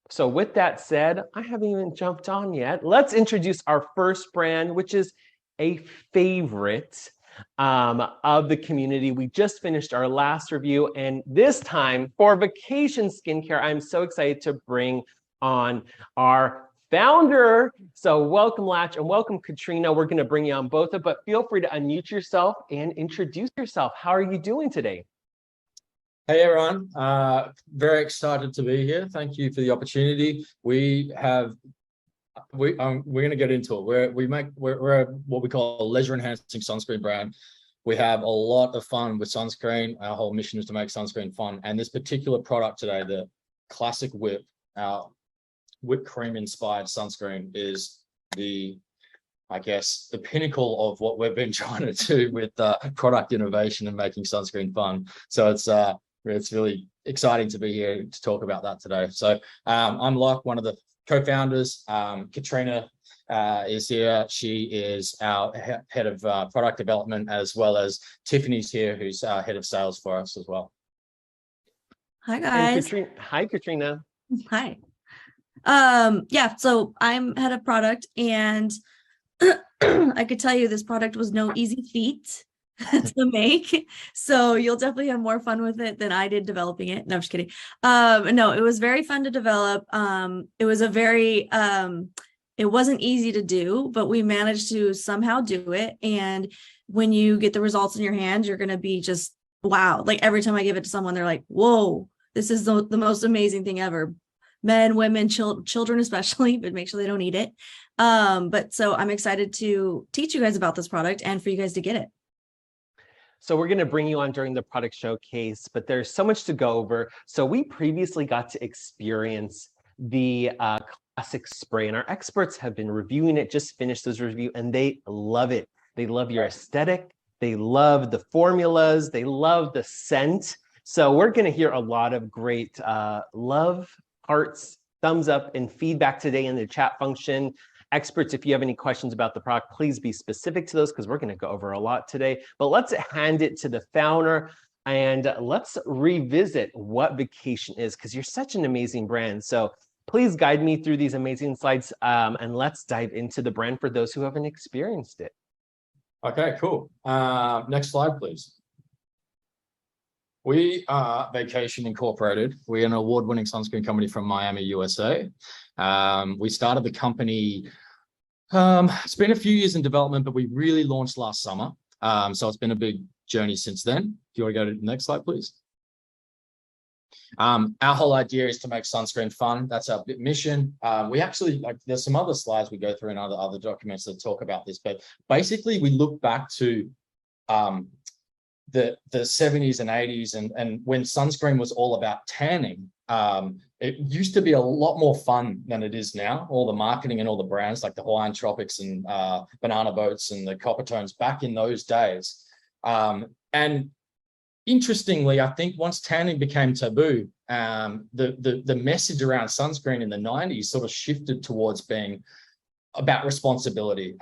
So with that said, I haven't even jumped on yet. Let's introduce our first brand, which is a favorite of the community. We just finished our last review, and this time for vacation skincare, I'm so excited to bring on our founder. So welcome, Latch, and welcome, Katrina. We're going to bring you on both, but feel free to unmute yourself and introduce yourself. How are you doing today? Hey everyone, very excited to be here. Thank you for the opportunity. We're going to get into it. We're what we call a leisure enhancing sunscreen brand. We have a lot of fun with sunscreen. Our whole mission is to make sunscreen fun. And this particular product today, the Classic Whip, our whipped cream inspired sunscreen, is the pinnacle of what we've been trying to do with product innovation and making sunscreen fun. So it's really exciting to be here to talk about that today. So I'm Locke, one of the co-founders. Katrina is here. She is our head of product development, as well as Tiffany's here, who's our head of sales for us as well. Hi, guys. Hi, Katrina. Hi. Yeah, so I'm head of product, and I could tell you this product was no easy feat to make, so you'll definitely have more fun with it than I did developing it. No, I'm just kidding. No, it was very fun to develop. It was it wasn't easy to do, but we managed to somehow do it. And when you get the results in your hands, you're going to be just, wow. Like every time I give it to someone, they're like, whoa, this is the most amazing thing ever. Men, women, children especially, but make sure they don't eat it. But so I'm excited to teach you guys about this product and for you guys to get it. So we're going to bring you on during the product showcase, but there's so much to go over. So we previously got to experience the Classic Spray, and our experts have been reviewing it, just finished this review, and they love it. They love your aesthetic. They love the formulas. They love the scent. So we're going to hear a lot of great love, hearts, thumbs up, and feedback today in the chat function. Experts, if you have any questions about the product, please be specific to those because we're going to go over a lot today. But let's hand it to the founder and let's revisit what vacation is, because you're such an amazing brand. So please guide me through these amazing slides, and let's dive into the brand for those who haven't experienced it. Okay, cool. Next slide, please. We are Vacation Incorporated. We're an award-winning sunscreen company from Miami, USA. We started the company, it's been a few years in development, but we really launched last summer. So it's been a big journey since then. If you want to go to the next slide, please. Our whole idea is to make sunscreen fun. That's our mission. We actually, there's some other slides we go through in other documents that talk about this, but basically we look back to the 70s and 80s and when sunscreen was all about tanning. It used to be a lot more fun than it is now. All the marketing and all the brands like the Hawaiian Tropics and Banana Boats and the Coppertones back in those days. And interestingly, I think once tanning became taboo, the message around sunscreen in the 90s sort of shifted towards being about responsibility.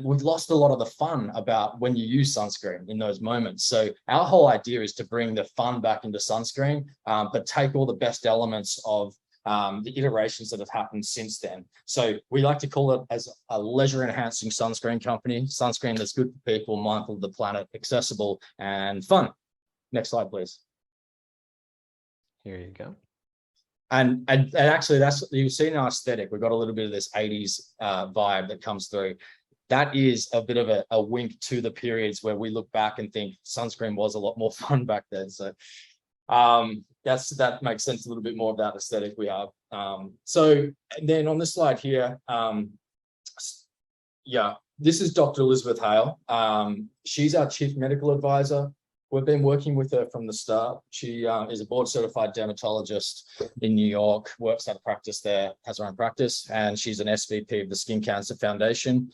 We've lost a lot of the fun about when you use sunscreen in those moments. So our whole idea is to bring the fun back into sunscreen, but take all the best elements of the iterations that have happened since then. So we like to call it as a leisure enhancing sunscreen company, sunscreen that's good for people, mindful of the planet, accessible and fun. Next slide, please. Here you go. And actually, that's, you've seen our aesthetic. We've got a little bit of this 80s vibe that comes through. That is a bit of a wink to the periods where we look back and think sunscreen was a lot more fun back then. So that makes sense a little bit more of that aesthetic we have. So then on this slide here, yeah, this is Dr. Elizabeth Hale. She's our chief medical advisor. We've been working with her from the start. She is a board-certified dermatologist in New York, works out of practice there, has her own practice, and she's an SVP of the Skin Cancer Foundation.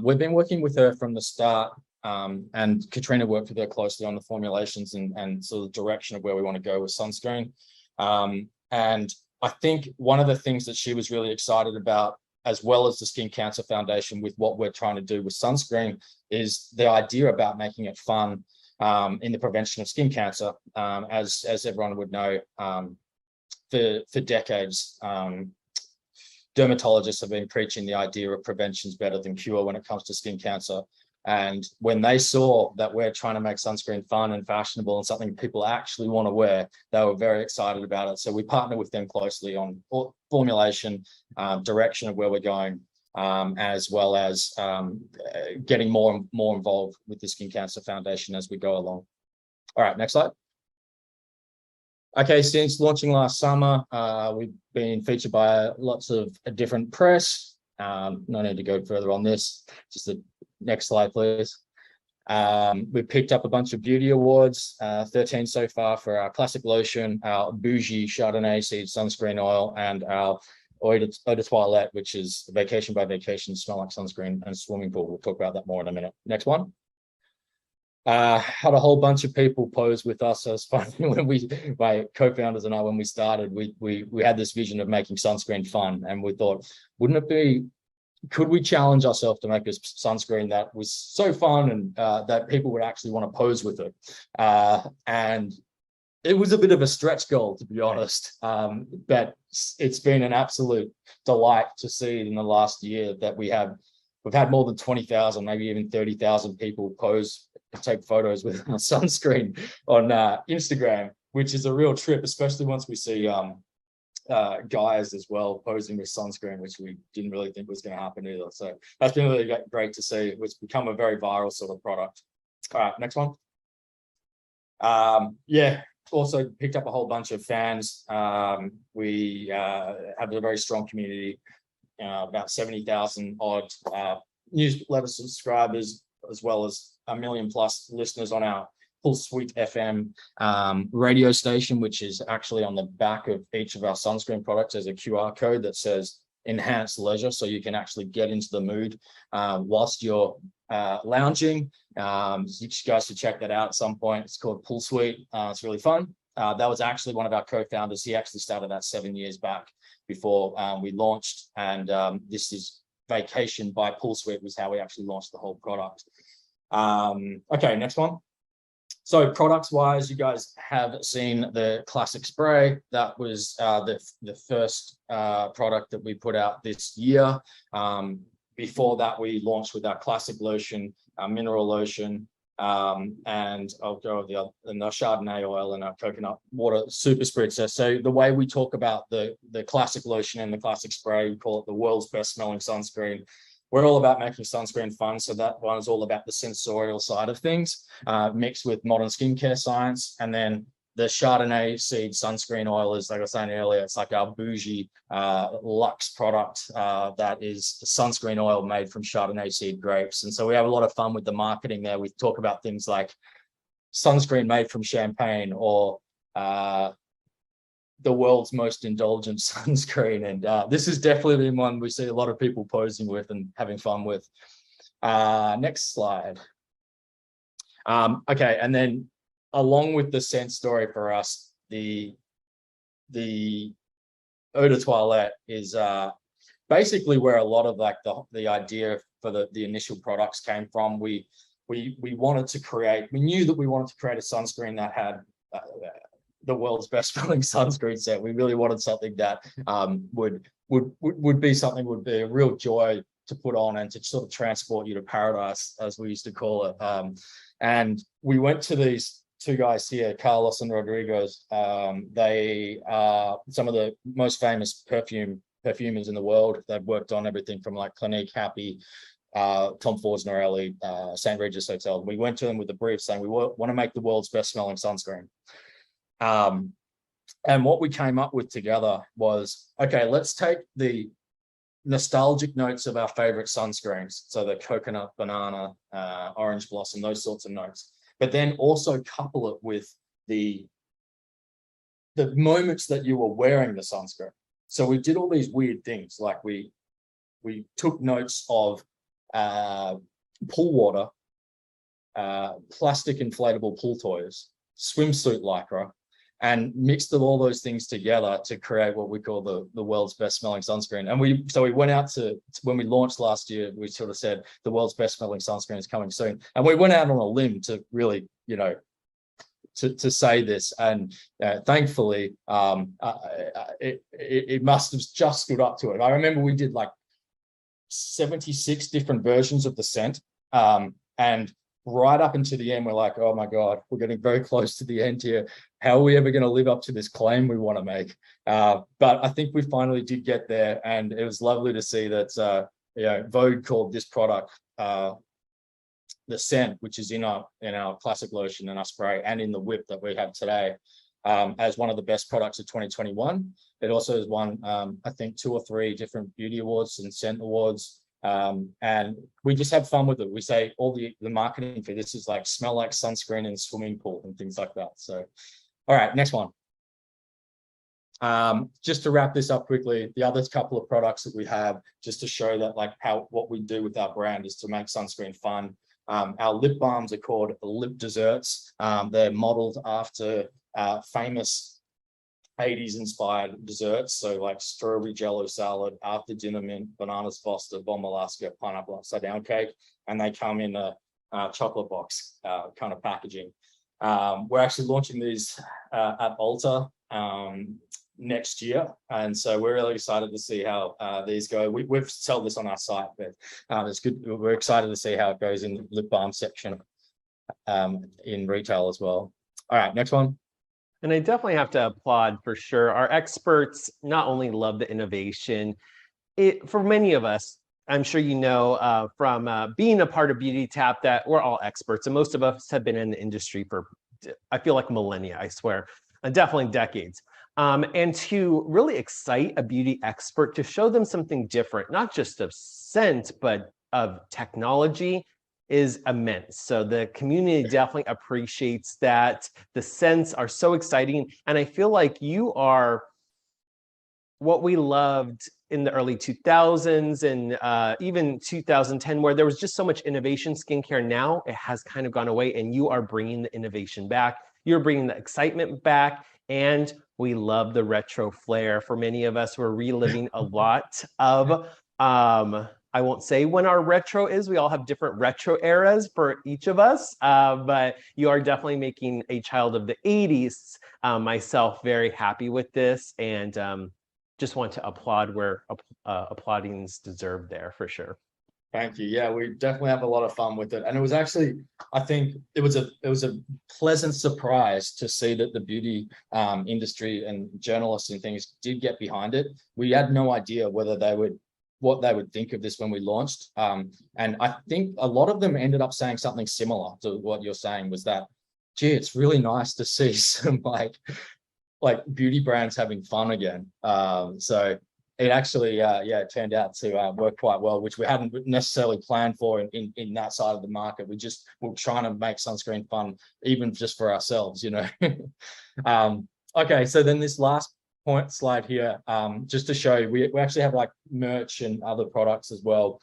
We've been working with her from the start, and Katrina worked with her closely on the formulations and sort of the direction of where we want to go with sunscreen. And I think one of the things that she was really excited about, as well as the Skin Cancer Foundation, with what we're trying to do with sunscreen, is the idea about making it fun in the prevention of skin cancer. As everyone would know, for decades, dermatologists have been preaching the idea of prevention is better than cure when it comes to skin cancer. And when they saw that we're trying to make sunscreen fun and fashionable and something people actually want to wear, they were very excited about it. So we partner with them closely on formulation, direction of where we're going, as well as getting more and more involved with the Skin Cancer Foundation as we go along. All right, next slide. Okay, since launching last summer, we've been featured by lots of different press. No need to go further on this. Just the next slide, please. We picked up a bunch of beauty awards, 13 so far for our classic lotion, our bougie Chardonnay seed sunscreen oil, and our eau de toilette, which is vacation by vacation, smell like sunscreen and swimming pool. We'll talk about that more in a minute. Next one. Had a whole bunch of people pose with us. So it's funny when my co-founders and I, when we started, we had this vision of making sunscreen fun, and we thought, wouldn't it be, could we challenge ourselves to make a sunscreen that was so fun and that people would actually want to pose with it? And it was a bit of a stretch goal, to be honest, but it's been an absolute delight to see in the last year that we've had more than 20,000, maybe even 30,000 people pose and take photos with our sunscreen on Instagram, which is a real trip, especially once we see guys as well posing with sunscreen, which we didn't really think was going to happen either. So that's been really great to see. It's become a very viral sort of product. All right, next one. Yeah, also picked up a whole bunch of fans. We have a very strong community, about 70,000 odd newsletter subscribers, as well as 1 million+ listeners on our Full Suite FM radio station, which is actually on the back of each of our sunscreen products as a QR code that says enhanced leisure, so you can actually get into the mood whilst you're lounging. You guys should check that out at some point. It's called Pool Suite. It's really fun. That was actually one of our co-founders. He actually started that 7 years back before we launched, and this is Vacation by Pool Suite was how we actually launched the whole product. Okay, next one. So products wise, you guys have seen the classic spray. That was the first product that we put out this year. Before that, we launched with our classic lotion, our mineral lotion, and I'll go with the Chardonnay oil and our coconut water super spritzer. So the way we talk about the classic lotion and the classic spray, we call it the world's best smelling sunscreen. We're all about making sunscreen fun, so that one is all about the sensorial side of things, mixed with modern skincare science. And then the Chardonnay seed sunscreen oil is, like I was saying earlier, it's like our bougie luxe product that is sunscreen oil made from Chardonnay seed grapes. And so we have a lot of fun with the marketing there. We talk about things like sunscreen made from champagne, or the world's most indulgent sunscreen. And this is definitely been one we see a lot of people posing with and having fun with. Next slide. Okay, and then along with the scent story for us, the eau de toilette is basically where a lot of like the idea for the initial products came from. We wanted to create, we knew that we wanted to create a sunscreen that had the world's best smelling sunscreen set. We really wanted something that would be something would be a real joy to put on and to sort of transport you to paradise, as we used to call it. And we went to these two guys here, Carlos and Rodriguez. They are some of the most famous perfumers in the world. They've worked on everything from like Clinique, Happy, Tom Ford's Norelli, St. Regis Hotel. We went to them with a brief saying we want to make the world's best smelling sunscreen. And what we came up with together was, okay, let's take the nostalgic notes of our favorite sunscreens, so the coconut, banana, orange blossom, those sorts of notes, but then also couple it with the moments that you were wearing the sunscreen. So we did all these weird things, like we took notes of pool water, plastic inflatable pool toys, swimsuit lycra, and mixed all those things together to create what we call the world's best smelling sunscreen. And we went out to, when we launched last year, we sort of said the world's best smelling sunscreen is coming soon. And we went out on a limb to really, to say this, and thankfully, it must have just stood up to it. I remember we did like 76 different versions of the scent, and right up into the end, we're like, oh my God, we're getting very close to the end here. How are we ever going to live up to this claim we want to make? But I think we finally did get there, and it was lovely to see that Vogue called this product the scent, which is in our classic lotion and our spray and in the whip that we have today, as one of the best products of 2021. It also has won, I think, 2 or 3 different beauty awards and scent awards. And we just have fun with it. We say all the marketing for this is like smell like sunscreen in a swimming pool and things like that. So, all right, next one. Just to wrap this up quickly, the other couple of products that we have, just to show that like what we do with our brand is to make sunscreen fun. Our lip balms are called lip desserts. They're modeled after famous 80s inspired desserts. So like strawberry jello salad, after dinner mint, bananas foster, bomb Alaska, pineapple upside down cake. And they come in a chocolate box kind of packaging. We're actually launching these at Ulta next year, and so we're really excited to see how these go. We've sold this on our site, but it's good. We're excited to see how it goes in the lip balm section in retail as well. All right, next one. And I definitely have to applaud for sure. Our experts not only love the innovation, for many of us, I'm sure you know from being a part of Beautytap that we're all experts, and most of us have been in the industry for, I feel like millennia, I swear, definitely decades. And to really excite a beauty expert, to show them something different, not just of scent, but of technology, is immense. So the community definitely appreciates that. The scents are so exciting. And I feel like you are what we loved in the early 2000s and even 2010, where there was just so much innovation. Skincare now, it has kind of gone away, and you are bringing the innovation back. You're bringing the excitement back, and we love the retro flair. For many of us, we're reliving a lot of, I won't say when our retro is, we all have different retro eras for each of us, but you are definitely making a child of the 80s, myself, very happy with this, and just want to applaud where applauding's deserved there for sure. Thank you. Yeah, we definitely have a lot of fun with it. And it was actually, I think it was a pleasant surprise to see that the beauty industry and journalists and things did get behind it. We had no idea what they would think of this when we launched. And I think a lot of them ended up saying something similar to what you're saying, was that, gee, it's really nice to see some like beauty brands having fun again. So it actually, it turned out to work quite well, which we hadn't necessarily planned for in that side of the market. We're trying to make sunscreen fun, even just for ourselves, you know. Okay, so then this last point slide here, just to show you, we actually have like merch and other products as well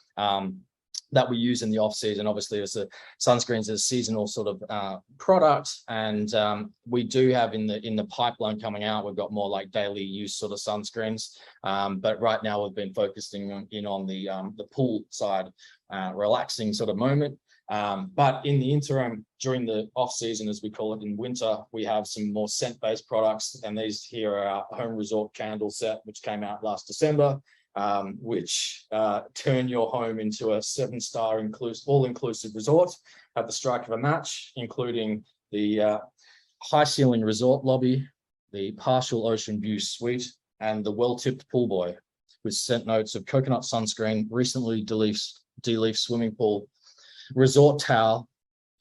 that we use in the off season. Obviously, as a sunscreens is a seasonal sort of product, and we do have in the pipeline coming out, we've got more like daily use sort of sunscreens. But right now we've been focusing on the pool side, relaxing sort of moment. But in the interim, during the off season, as we call it in winter, we have some more scent-based products, and these here are our home resort candle set, which came out last December, which turn your home into a 7-star all-inclusive resort at the strike of a match, including the high ceiling resort lobby, the partial ocean view suite, and the well-tipped pool boy, with scent notes of coconut sunscreen, recently de-leafed swimming pool, resort towel,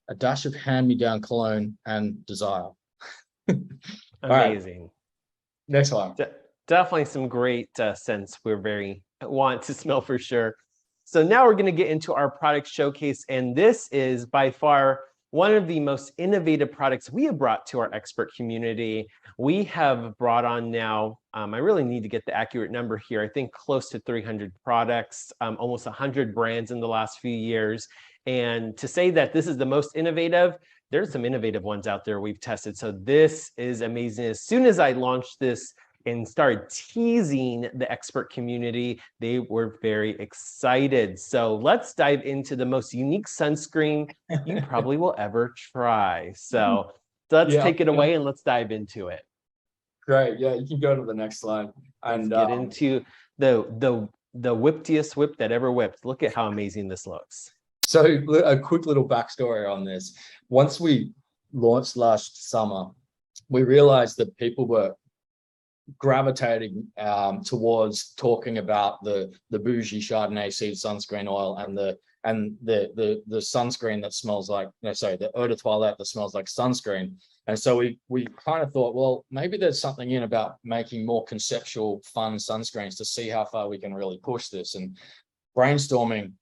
a dash of hand-me-down cologne, and desire. Amazing. Right. Next one. Definitely some great scents we're very want to smell for sure. So now we're going to get into our product showcase, and this is by far one of the most innovative products we have brought to our expert community. We have brought on now, I really need to get the accurate number here, I think close to 300 products, almost 100 brands in the last few years. And to say that this is the most innovative, there's some innovative ones out there we've tested. So this is amazing. As soon as I launched this and started teasing the expert community, they were very excited. So let's dive into the most unique sunscreen you probably will ever try. So let's take it away and let's dive into it. Great. Yeah, you can go to the next slide. And let's get into the whiptiest whip that ever whipped. Look at how amazing this looks. So a quick little backstory on this. Once we launched last summer, we realized that people were gravitating towards talking about the bougie Chardonnay seed sunscreen oil and the sunscreen that smells like, the eau de toilette that smells like sunscreen. And so we kind of thought, well, maybe there's something in about making more conceptual, fun sunscreens to see how far we can really push this. And brainstorming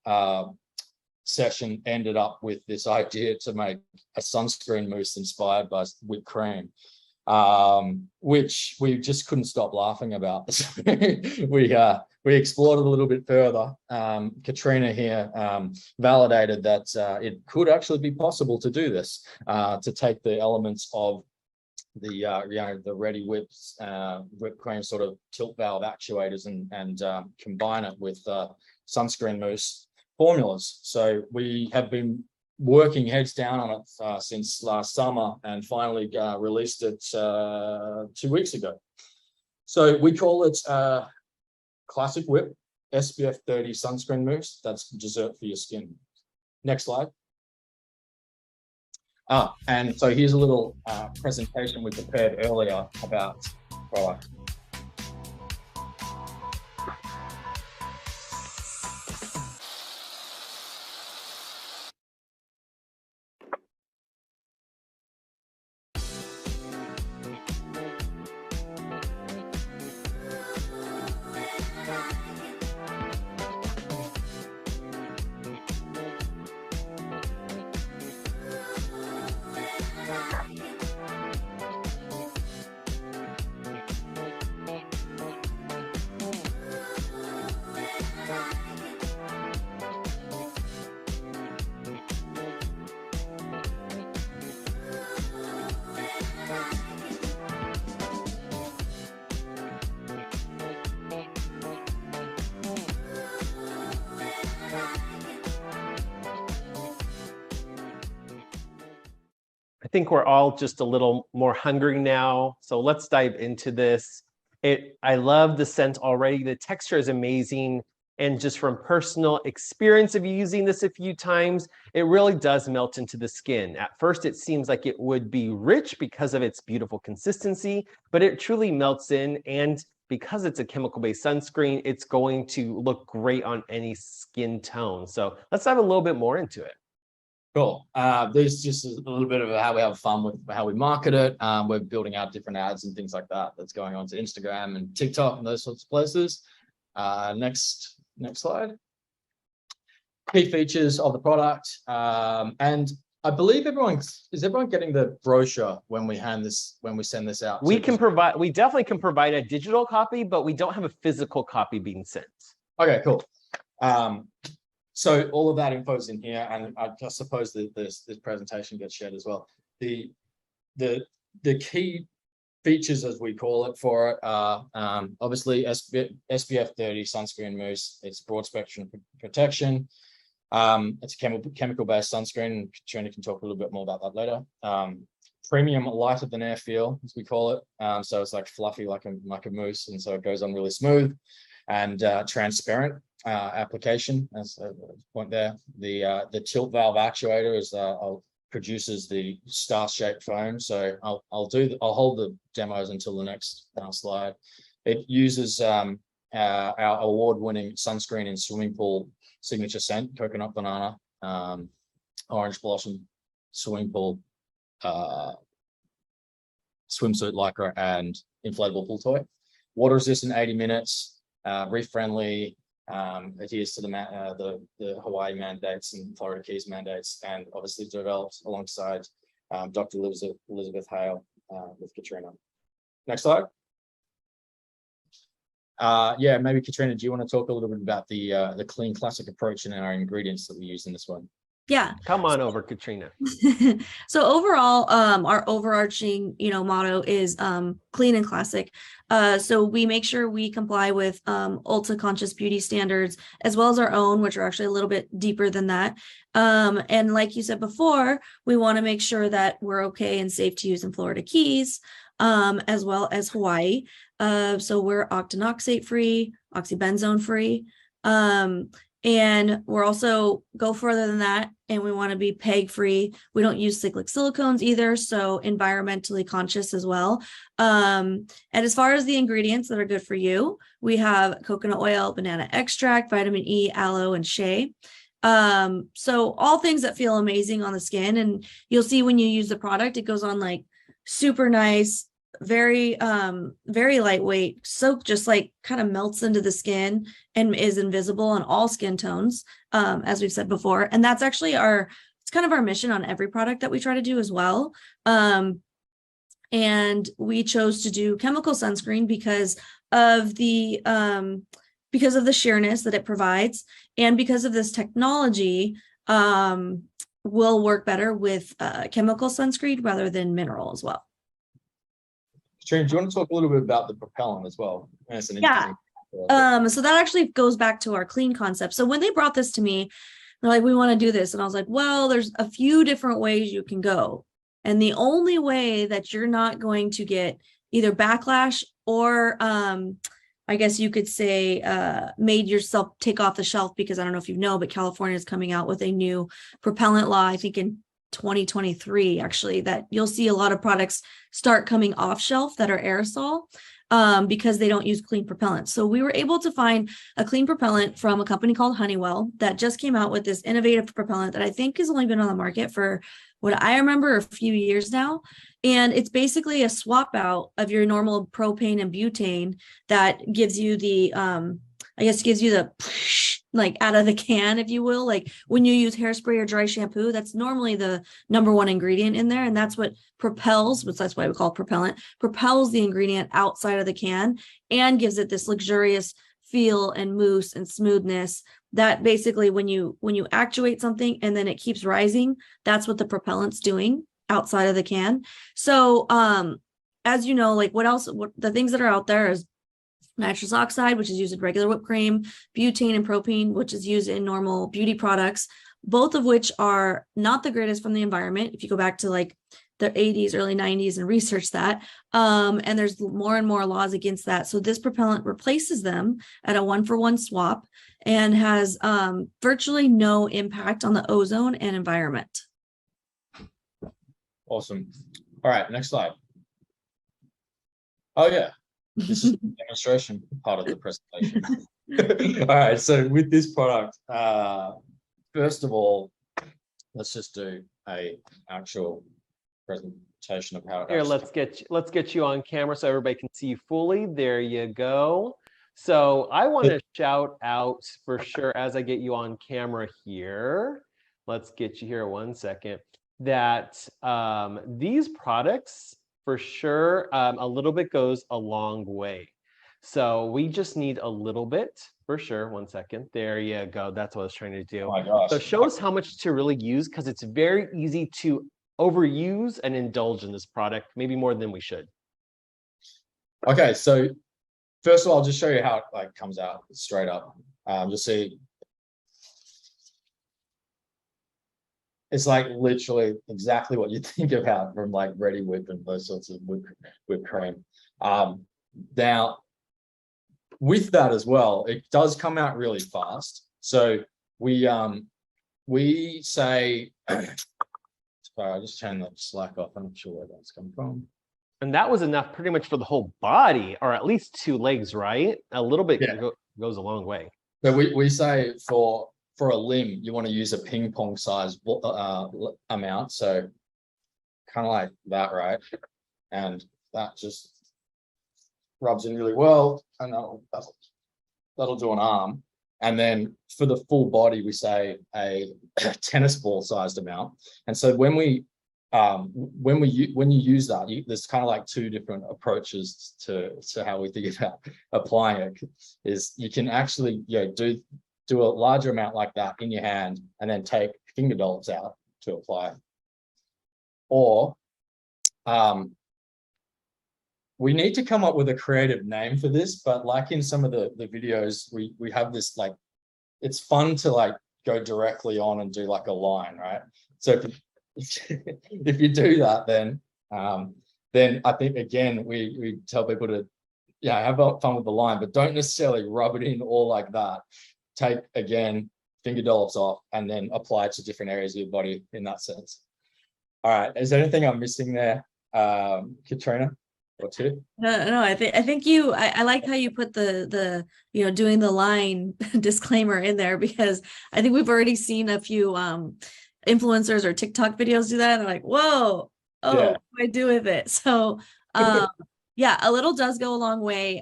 session ended up with this idea to make a sunscreen mousse inspired by whipped cream, which we just couldn't stop laughing about. We explored it a little bit further. Katrina here validated that it could actually be possible to do this, to take the elements of the ready whipped cream sort of tilt valve actuators and combine it with sunscreen mousse formulas. So we have been working heads down on it since last summer, and finally released it 2 weeks ago. So we call it Classic Whip SPF 30 sunscreen mousse. That's dessert for your skin. Next slide. And so here's a little presentation we prepared earlier about the product. I think we're all just a little more hungry now. So let's dive into this. I love the scent already. The texture is amazing. And just from personal experience of using this a few times, it really does melt into the skin. At first, it seems like it would be rich because of its beautiful consistency, but it truly melts in. And because it's a chemical-based sunscreen, it's going to look great on any skin tone. So let's dive a little bit more into it. Cool. There's just a little bit of how we have fun with how we market it. We're building out different ads and things like that that's going on to Instagram and TikTok and those sorts of places. Next slide. Key features of the product. And I believe everyone getting the brochure when we send this out? We definitely can provide a digital copy, but we don't have a physical copy being sent. Okay, cool. So all of that info is in here, and I suppose that this presentation gets shared as well. The key features, as we call it, for it are obviously SPF 30 sunscreen mousse. It's broad spectrum protection. It's a chemical-based sunscreen. Katrina can talk a little bit more about that later. Premium lighter than air feel, as we call it. So it's like fluffy, like a mousse, and so it goes on really smooth and transparent. Application as a point there. The tilt valve actuator produces the star-shaped foam. So I'll hold the demos until the next slide. It uses our award-winning sunscreen in swimming pool signature scent, coconut banana, orange blossom, swimming pool, swimsuit lycra, and inflatable pool toy. Water resistant 80 minutes, reef friendly. Adheres to the Hawaii mandates and Florida Keys mandates, and obviously developed alongside Dr. Elizabeth Hale with Katrina. Next slide. Yeah, maybe Katrina, do you want to talk a little bit about the clean classic approach and our ingredients that we use in this one? Yeah. Come on over, Katrina. So overall, our overarching, motto is clean and classic. So we make sure we comply with Ulta Conscious Beauty standards, as well as our own, which are actually a little bit deeper than that. And like you said before, we want to make sure that we're okay and safe to use in Florida Keys, as well as Hawaii. So we're octinoxate free, oxybenzone free. And we're also go further than that, and we want to be PEG free. We don't use cyclic silicones either, so environmentally conscious as well. And as far as the ingredients that are good for you, we have coconut oil, banana extract, vitamin E, aloe, and shea. So all things that feel amazing on the skin, and you'll see when you use the product, it goes on like super nice, very very lightweight, soap just like kind of melts into the skin and is invisible on all skin tones, as we've said before. And that's actually it's kind of our mission on every product that we try to do as well. And we chose to do chemical sunscreen because of the sheerness that it provides, and because of this technology will work better with chemical sunscreen rather than mineral as well. Katrina, do you want to talk a little bit about the propellant as well? Yeah. So that actually goes back to our clean concept. So when they brought this to me, they're like, we want to do this. And I was like, well, there's a few different ways you can go. And the only way that you're not going to get either backlash or I guess you could say made yourself take off the shelf, because I don't know if you know, but California is coming out with a new propellant law, I think in 2023, actually, that you'll see a lot of products start coming off shelf that are aerosol because they don't use clean propellant. So we were able to find a clean propellant from a company called Honeywell that just came out with this innovative propellant that I think has only been on the market for what I remember a few years now. And it's basically a swap out of your normal propane and butane that gives you the, gives you the like out of the can, if you will. Like when you use hairspray or dry shampoo, that's normally the number one ingredient in there. And that's what propels, which that's why we call it propellant, propels the ingredient outside of the can and gives it this luxurious feel and mousse and smoothness that basically when you actuate something and then it keeps rising, that's what the propellant's doing outside of the can. So as you know, like what the things that are out there is nitrous oxide, which is used in regular whipped cream, butane and propane, which is used in normal beauty products, both of which are not the greatest from the environment. If you go back to like the 80s, early 90s and research that, and there's more and more laws against that. So this propellant replaces them at a 1-for-1 swap and has virtually no impact on the ozone and environment. Awesome. All right, next slide. Oh yeah, this is the demonstration part of the presentation. All right, so with this product, first of all, let's just do a actual presentation of how it Here, let's get you on camera so everybody can see you fully. There you go. So I want to shout out for sure as I get you on camera here. Let's get you here 1 second. That these products for sure a little bit goes a long way. So we just need a little bit for sure. 1 second. There you go. That's what I was trying to do. Oh my gosh. So show us how much to really use, because it's very easy to overuse and indulge in this product, maybe more than we should. Okay, so first of all, I'll just show you how it like comes out straight up. Just see. It's like literally exactly what you think about from like Ready Whip and those sorts of whipped cream. Now, with that as well, it does come out really fast. So we say, sorry, I just turned the Slack off. I'm not sure where that's come from. And that was enough pretty much for the whole body, or at least 2 legs, right? A little bit goes a long way. So we say for a limb, you want to use a ping pong size amount. So kind of like that, right? And that just rubs in really well. And that'll do an arm. And then for the full body, we say a tennis ball sized amount. And so when you use that, there's kind of like 2 different approaches to how we think about applying it. Is you can actually do a larger amount like that in your hand, and then take finger dollops out to apply. Or we need to come up with a creative name for this, but like in some of the videos, we have this, like, it's fun to like go directly on and do like a line, right? So if you do that, then I think, again, we tell people to, yeah, have fun with the line, but don't necessarily rub it in all like that. Take, again, finger dollops off and then apply it to different areas of your body in that sense. All right, is there anything I'm missing there, Katrina? Or two? No, I think I like how you put the doing the line disclaimer in there, because I think we've already seen a few influencers or TikTok videos do that. They're like, whoa, oh, Yeah. what do I do with it? So yeah, a little does go a long way.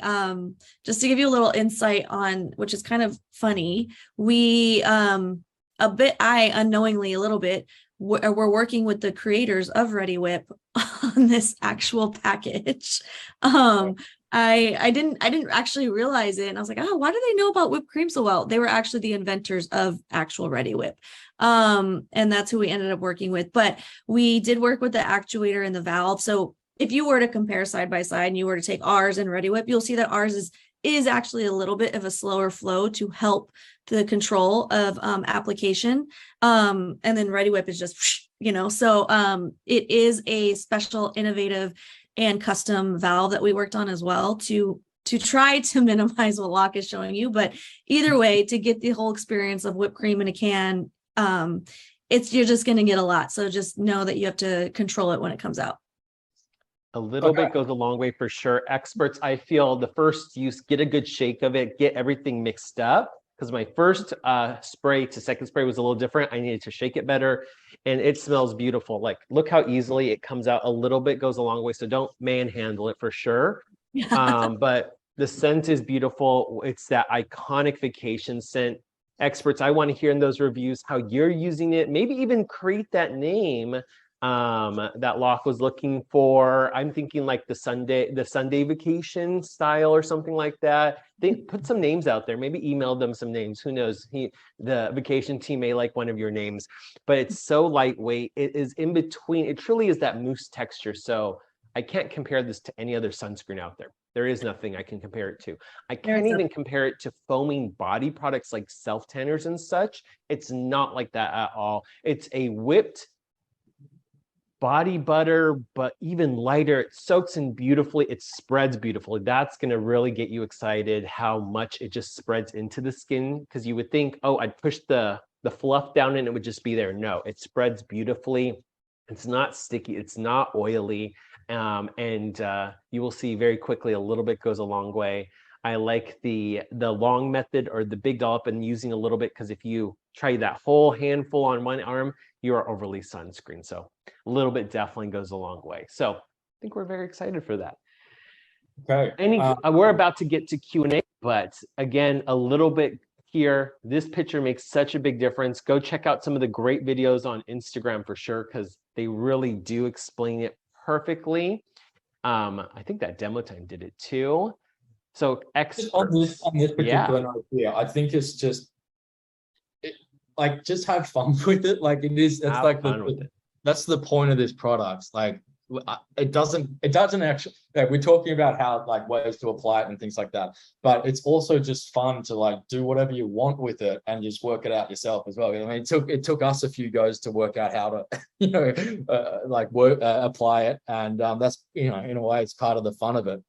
Just to give you a little insight on, which is kind of funny, we unknowingly a little bit, we're working with the creators of Ready Whip on this actual package. I didn't actually realize it, and I was like, oh, why do they know about whipped cream so well? They were actually the inventors of actual Ready Whip, and that's who we ended up working with. But we did work with the actuator and the valve. So if you were to compare side by side and you were to take ours and Ready Whip, you'll see that ours is actually a little bit of a slower flow to help the control of application. And then Ready Whip is just, so it is a special, innovative, and custom valve that we worked on as well to try to minimize what Locke is showing you. But either way, to get the whole experience of whipped cream in a can, you're just going to get a lot. So just know that you have to control it when it comes out. A little bit goes a long way for sure. Experts, I feel the first use, get a good shake of it, get everything mixed up. Because my first spray to second spray was a little different. I needed to shake it better, and it smells beautiful. Like, look how easily it comes out. A little bit goes a long way. So don't manhandle it for sure. But the scent is beautiful. It's that iconic vacation scent. Experts, I want to hear in those reviews how you're using it. Maybe even create that name that Locke was looking for. I'm thinking like the Sunday vacation style or something like that. They put some names out there, maybe email them some names. Who knows? The vacation team may like one of your names, but it's so lightweight. It is in between. It truly is that mousse texture. So I can't compare this to any other sunscreen out there. There is nothing I can compare it to. I can't even compare it to foaming body products like self tanners and such. It's not like that at all. It's a whipped body butter, but even lighter. It soaks in beautifully. It spreads beautifully. That's going to really get you excited how much it just spreads into the skin, because you would think, oh, I'd push the fluff down and it would just be there. No, it spreads beautifully. It's not sticky. It's not oily. And you will see very quickly a little bit goes a long way. I like the long method or the big dollop and using a little bit, because if you try that whole handful on one arm, you are overly sunscreen. So a little bit definitely goes a long way. So I think we're very excited for that. Okay. We're about to get to Q&A, but again, a little bit here. This picture makes such a big difference. Go check out some of the great videos on Instagram for sure, because they really do explain it perfectly. I think that demo time did it too. So experts. On this particular note here, I think it's just like, just have fun with it. Like, it is, it's like that's the point of this product. Like, it doesn't actually, like, we're talking about how, like, ways to apply it and things like that, but it's also just fun to like do whatever you want with it and just work it out yourself as well. I mean, it took us a few goes to work out how to apply it, and that's, in a way, it's part of the fun of it.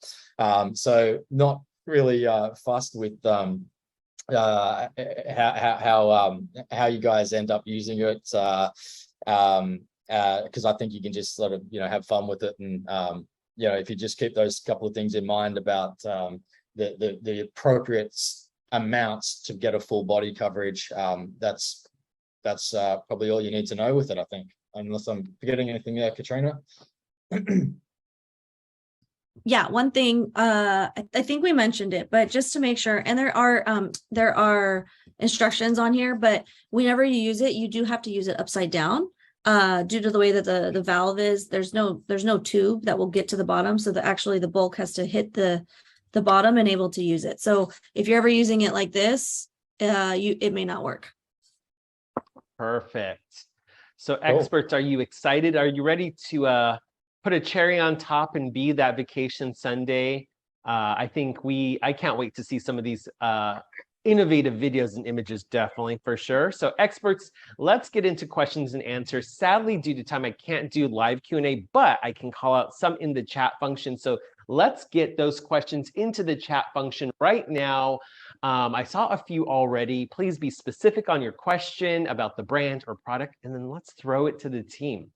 So not really fussed with how you guys end up using it, because I think you can just sort of have fun with it, and if you just keep those couple of things in mind about the appropriate amounts to get a full body coverage, that's probably all you need to know with it, I think, unless I'm forgetting anything there, Katrina. Yeah, one thing, I think we mentioned it, but just to make sure, and there are instructions on here, but whenever you use it, you do have to use it upside down, due to the way that the valve is. There's no tube that will get to the bottom, so that actually the bulk has to hit the bottom and able to use it. So if you're ever using it like this, it may not work. Perfect. So experts, are you excited? Are you ready to put a cherry on top and be that vacation Sunday? I can't wait to see some of these innovative videos and images, definitely, for sure. So experts, let's get into questions and answers. Sadly, due to time, I can't do live Q&A, but I can call out some in the chat function. So let's get those questions into the chat function right now. I saw a few already. Please be specific on your question about the brand or product, and then let's throw it to the team.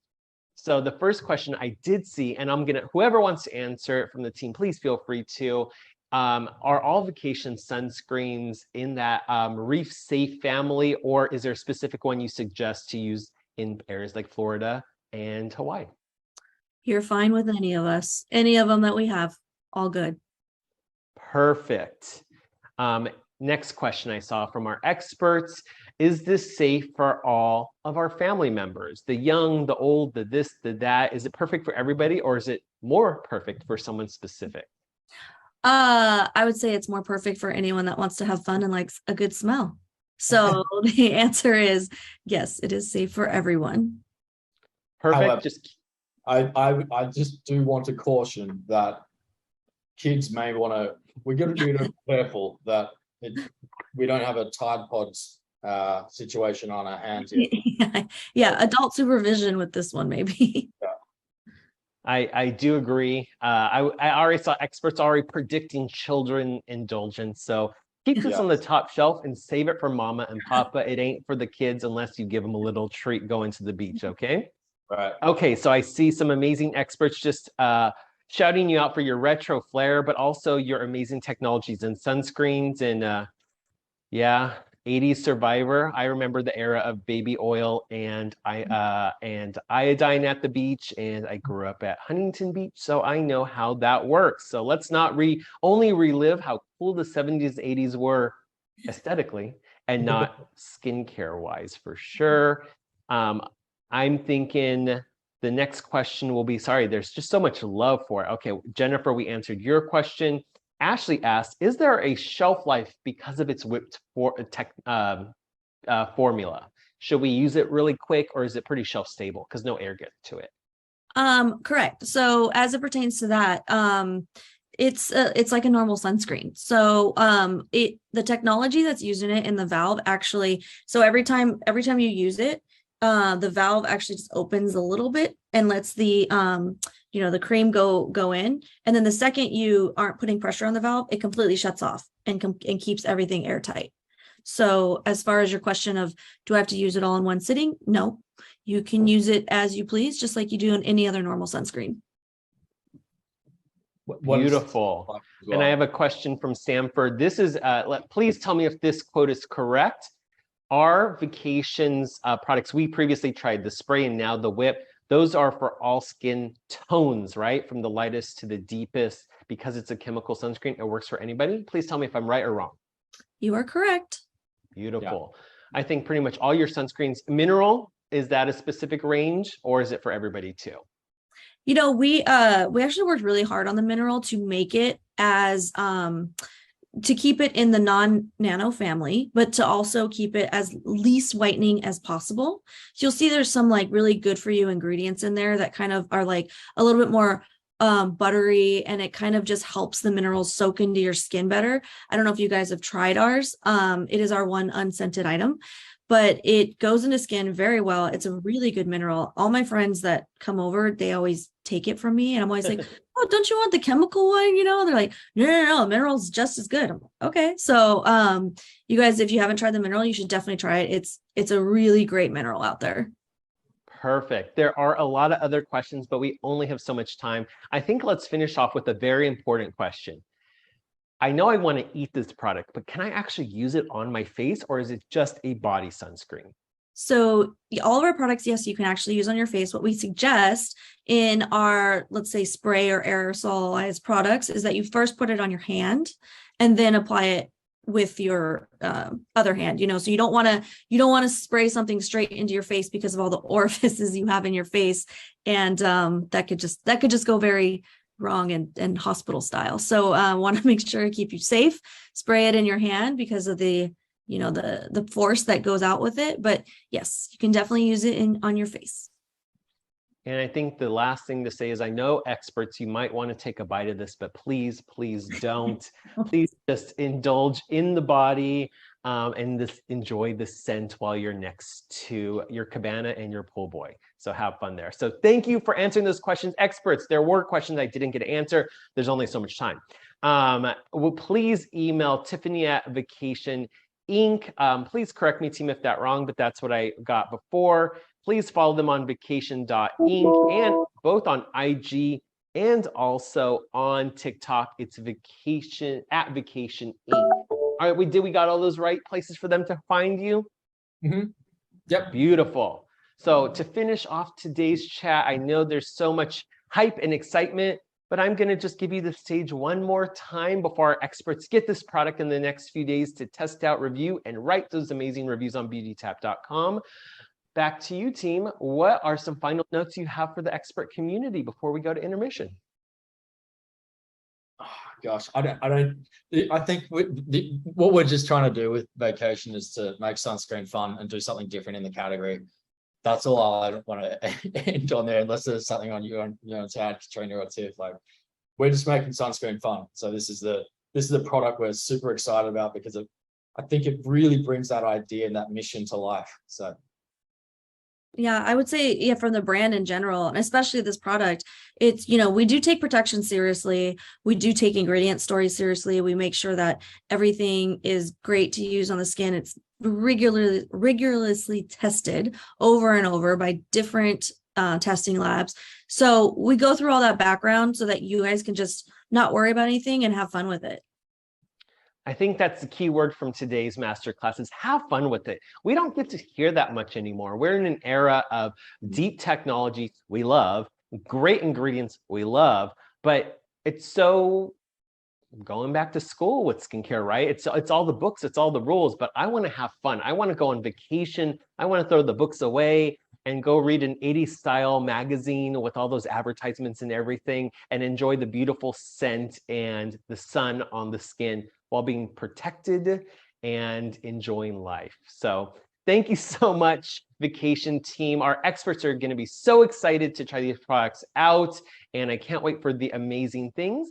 So the first question I did see, and whoever wants to answer it from the team, please feel free to. Are all vacation sunscreens in that reef safe family, or is there a specific one you suggest to use in areas like Florida and Hawaii? You're fine with any of us, any of them that we have, all good. Perfect. Next question I saw from our experts, is this safe for all of our family members? The young, the old, the this, the that. Is it perfect for everybody, or is it more perfect for someone specific? I would say it's more perfect for anyone that wants to have fun and likes a good smell. So the answer is yes, it is safe for everyone. Perfect. However, I just do want to caution that kids may want to, we got to be careful that we don't have a Tide Pods situation on our hands yet. Yeah, adult supervision with this one, maybe. Yeah. I do agree. I already saw experts already predicting children indulgence. So keep this on the top shelf and save it for mama and papa. It ain't for the kids unless you give them a little treat going to the beach, okay? Right. Okay, so I see some amazing experts just shouting you out for your retro flair, but also your amazing technologies and sunscreens and yeah, 80s survivor. I remember the era of baby oil and iodine at the beach, and I grew up at Huntington Beach, so I know how that works. So let's not only relive how cool the 70s, 80s were aesthetically and not skincare wise for sure. I'm thinking the next question will be, sorry, there's just so much love for it. Okay, Jennifer, we answered your question. Ashley asked, is there a shelf life because of its whipped formula? Should we use it really quick, or is it pretty shelf stable because no air gets to it? Correct. So as it pertains to that, it's like a normal sunscreen. So the technology that's used in it in the valve actually, so every time you use it, the valve actually just opens a little bit and lets the the cream go in, and then the second you aren't putting pressure on the valve, it completely shuts off and keeps everything airtight. So as far as your question of do I have to use it all in one sitting? No, you can use it as you please, just like you do in any other normal sunscreen. Beautiful. And I have a question from Samford. This is please tell me if this quote is correct. Our vacations products, we previously tried the spray and now the whip, those are for all skin tones, right? From the lightest to the deepest, because it's a chemical sunscreen, it works for anybody. Please tell me if I'm right or wrong. You are correct. Beautiful. Yeah. I think pretty much all your sunscreens, mineral, is that a specific range or is it for everybody too? We actually worked really hard on the mineral to make it as to keep it in the non-nano family, but to also keep it as least whitening as possible. So you'll see there's some like really good for you ingredients in there that kind of are like a little bit more buttery, and it kind of just helps the minerals soak into your skin better. I don't know if you guys have tried ours. It is our one unscented item, but it goes into skin very well. It's a really good mineral. All my friends that come over, they always take it from me, and I'm always like, oh, don't you want the chemical one? They're like, no, mineral's just as good. I'm like, okay. So you guys, if you haven't tried the mineral, you should definitely try it. It's a really great mineral out there. Perfect. There are a lot of other questions, but we only have so much time. I think let's finish off with a very important question. I know I want to eat this product, but can I actually use it on my face, or is it just a body sunscreen? So all of our products, yes, you can actually use on your face. What we suggest in our, let's say, spray or aerosolized products is that you first put it on your hand and then apply it with your other hand, so you don't want to spray something straight into your face because of all the orifices you have in your face. And that could just go very wrong and hospital style. So want to make sure to keep you safe, spray it in your hand because of the you know, the force that goes out with it. But yes, you can definitely use it on your face. And I think the last thing to say is, I know experts, you might want to take a bite of this, but please, please don't. Please just indulge in the body and just enjoy the scent while you're next to your cabana and your pool boy. So have fun there. So thank you for answering those questions, experts. There were questions I didn't get to answer. There's only so much time. Well, please email Tiffany at Vacation Inc. Please correct me, team, if that's wrong, but that's what I got before. Please follow them on vacation.inc and both on IG and also on TikTok. It's vacation at Vacation Inc. All right, we got all those right places for them to find you? Mm-hmm. Yep. Beautiful. So to finish off today's chat, I know there's so much hype and excitement, but I'm going to just give you the stage one more time before our experts get this product in the next few days to test out, review, and write those amazing reviews on beautytap.com. Back to you, team. What are some final notes you have for the expert community before we go to intermission? Oh, gosh, I think what we're just trying to do with Vacation is to make sunscreen fun and do something different in the category. That's all. I don't want to end on there unless there's something on you to add, Katrina or Tiff. Like, we're just making sunscreen fun. So this is the product we're super excited about because I think it really brings that idea and that mission to life. So. Yeah, I would say, yeah, from the brand in general, and especially this product, it's, you know, we do take protection seriously. We do take ingredient stories seriously. We make sure that everything is great to use on the skin. It's rigorously tested over and over by different testing labs. So we go through all that background so that you guys can just not worry about anything and have fun with it. I think that's the key word from today's masterclass is have fun with it. We don't get to hear that much anymore. We're in an era of deep technology we love, great ingredients we love, but it's so going back to school with skincare, right? It's all the books, it's all the rules, but I want to have fun. I want to go on vacation. I want to throw the books away and go read an 80s style magazine with all those advertisements and everything and enjoy the beautiful scent and the sun on the skin while being protected and enjoying life. So thank you so much, Vacation team. Our experts are going to be so excited to try these products out, and I can't wait for the amazing things